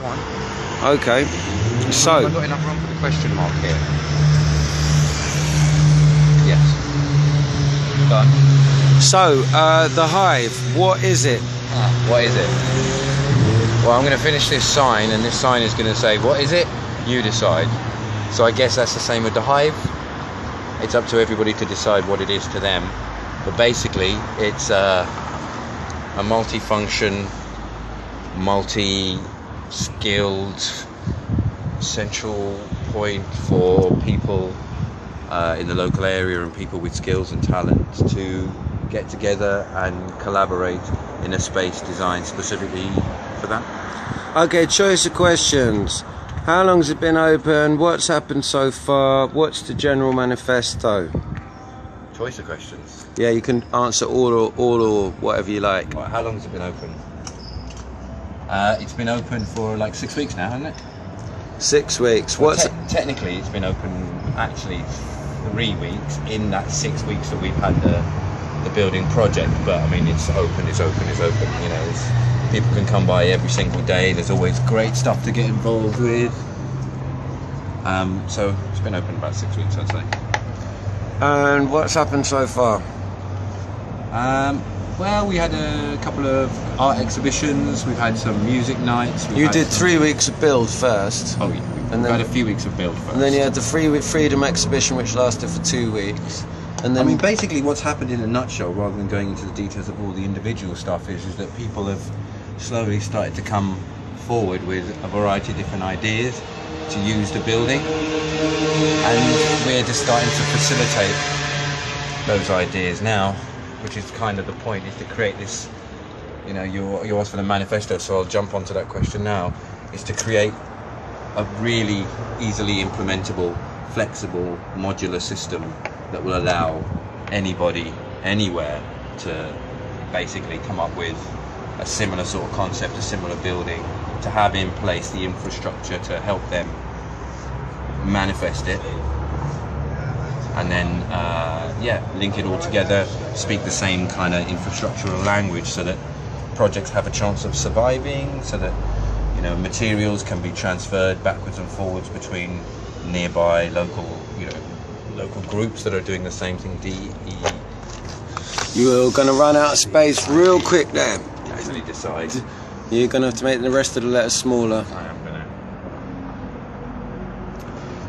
one. Okay. So. Have I got enough room for the question mark here? Yes. Done. So, the Hive, what is it? What is it? Well, I'm going to finish this sign, and this sign is going to say, what is it? You decide. So I guess that's the same with the Hive. It's up to everybody to decide what it is to them. But basically, it's a multi-function, multi-skilled central point for people in the local area and people with skills and talents to get together and collaborate in a space designed specifically for that. Okay, choice of questions. How long has it been open? What's happened so far? What's the general manifesto? Choice of questions. Yeah, you can answer all or whatever you like. Right, how long has it been open? It's been open for like 6 weeks now, hasn't it? 6 weeks. Well, technically, it's been open actually 3 weeks in that 6 weeks that we've had the building project. But I mean, it's open. You know, people can come by every single day. There's always great stuff to get involved with. So it's been open about 6 weeks, I'd say. And what's happened so far? Well, we had a couple of art exhibitions. We've had some music nights. You did 3 weeks of build first. Oh, yeah. We've had a few weeks of build first. And then you had the Freedom exhibition, which lasted for 2 weeks. And then, I mean, basically, what's happened in a nutshell, rather than going into the details of all the individual stuff, is that people have slowly started to come forward with a variety of different ideas to use the building, and we're just starting to facilitate those ideas now, which is kind of the point, is to create this, you know, you asked for the manifesto, so I'll jump onto that question now, is to create a really easily implementable, flexible, modular system that will allow anybody, anywhere, to basically come up with a similar sort of concept, a similar building, to have in place the infrastructure to help them manifest it, and then link it all together, speak the same kind of infrastructural language, so that projects have a chance of surviving, so that, you know, materials can be transferred backwards and forwards between nearby local groups that are doing the same thing. you're going to run out of space real quick there. Actually decide. You're going to have to make the rest of the letters smaller. I am going to.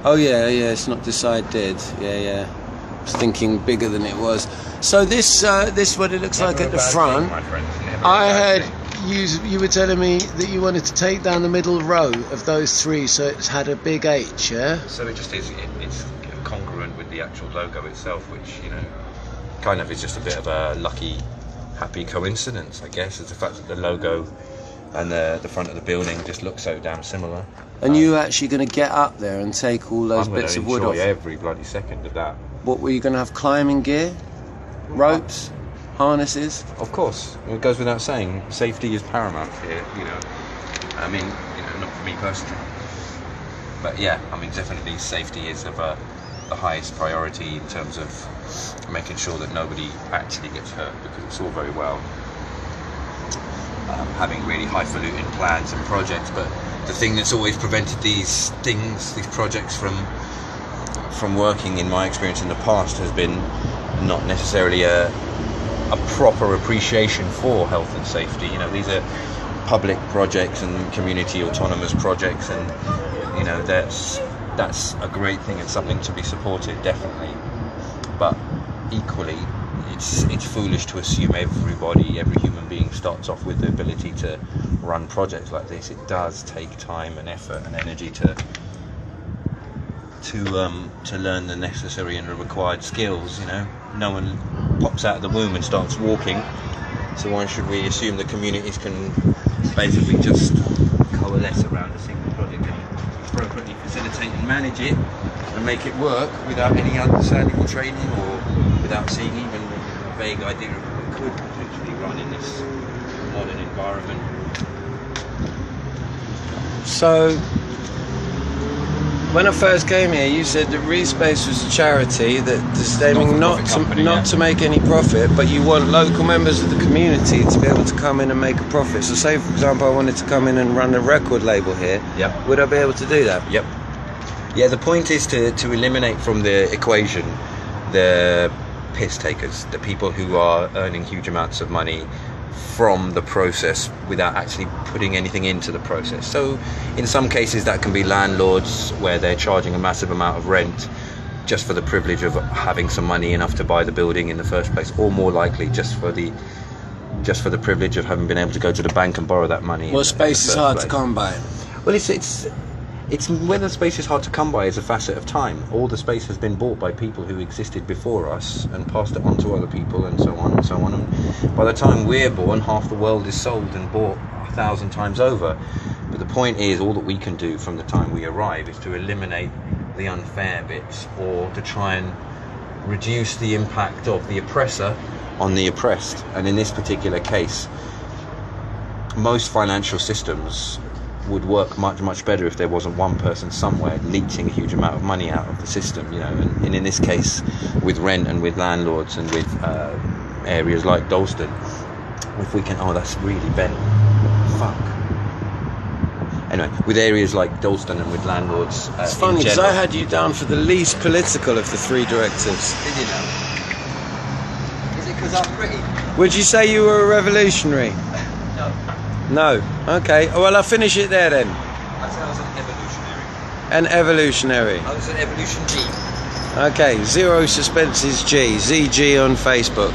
Oh yeah, it's not decided. Yeah. I was thinking bigger than it was. So this what it looks like at the front. I heard you were telling me that you wanted to take down the middle row of those three, so it's had a big H, yeah? So it just is. It's congruent with the actual logo itself, which, you know, kind of is just a bit of a lucky, happy coincidence, I guess, is the fact that the logo and the front of the building just look so damn similar. And you actually going to get up there and take all those bits of wood off? I'm going to enjoy every bloody second of that. What were you going to have? Climbing gear, ropes, harnesses? Of course, it goes without saying. Safety is paramount here. You know, I mean, you know, not for me personally, but yeah, I mean, definitely safety is of the highest priority in terms of making sure that nobody actually gets hurt, because it's all very well having really highfalutin plans and projects, but the thing that's always prevented these projects from working, in my experience in the past, has been not necessarily a proper appreciation for health and safety. You know, these are public projects and community autonomous projects, and, you know, that's a great thing and something to be supported, definitely. But equally, it's foolish to assume every human being starts off with the ability to run projects like this. It does take time and effort and energy to learn the necessary and the required skills. You know, no one pops out of the womb and starts walking, so why should we assume the communities can basically just coalesce around a single project and appropriately facilitate and manage it and make it work without any understanding or training, or without seeing even a vague idea of what it could potentially run in this modern environment. So When I first came here, you said that Respace was a charity that is aiming not to make any profit, but you want local members of the community to be able to come in and make a profit. So say, for example, I wanted to come in and run a record label here. Yep. Would I be able to do that? Yep. Yeah, the point is to eliminate from the equation the piss takers, the people who are earning huge amounts of money from the process without actually putting anything into the process. So in some cases that can be landlords where they're charging a massive amount of rent just for the privilege of having some money enough to buy the building in the first place, or more likely just for the privilege of having been able to go to the bank and borrow that money. Well, space is hard to come by. Well, it's whether space is hard to come by is a facet of time. All the space has been bought by people who existed before us and passed it on to other people, and so on and so on. And by the time we're born, half the world is sold and bought 1,000 times over. But the point is, all that we can do from the time we arrive is to eliminate the unfair bits, or to try and reduce the impact of the oppressor on the oppressed. And in this particular case, most financial systems would work much better if there wasn't one person somewhere leeching a huge amount of money out of the system, you know. And in this case, with rent and with landlords and with areas like Dalston, if we can, that's really bent. Fuck. Anyway, with areas like Dalston and with landlords, it's funny because I had you down for the least political of the three directives. Did you know? Is it because I'm pretty? Would you say you were a revolutionary? No. No. Okay. Well, I'll finish it there then. I'd say I was an evolutionary. An evolutionary. I was an evolution G. Okay. Zero Suspenses G. ZG on Facebook.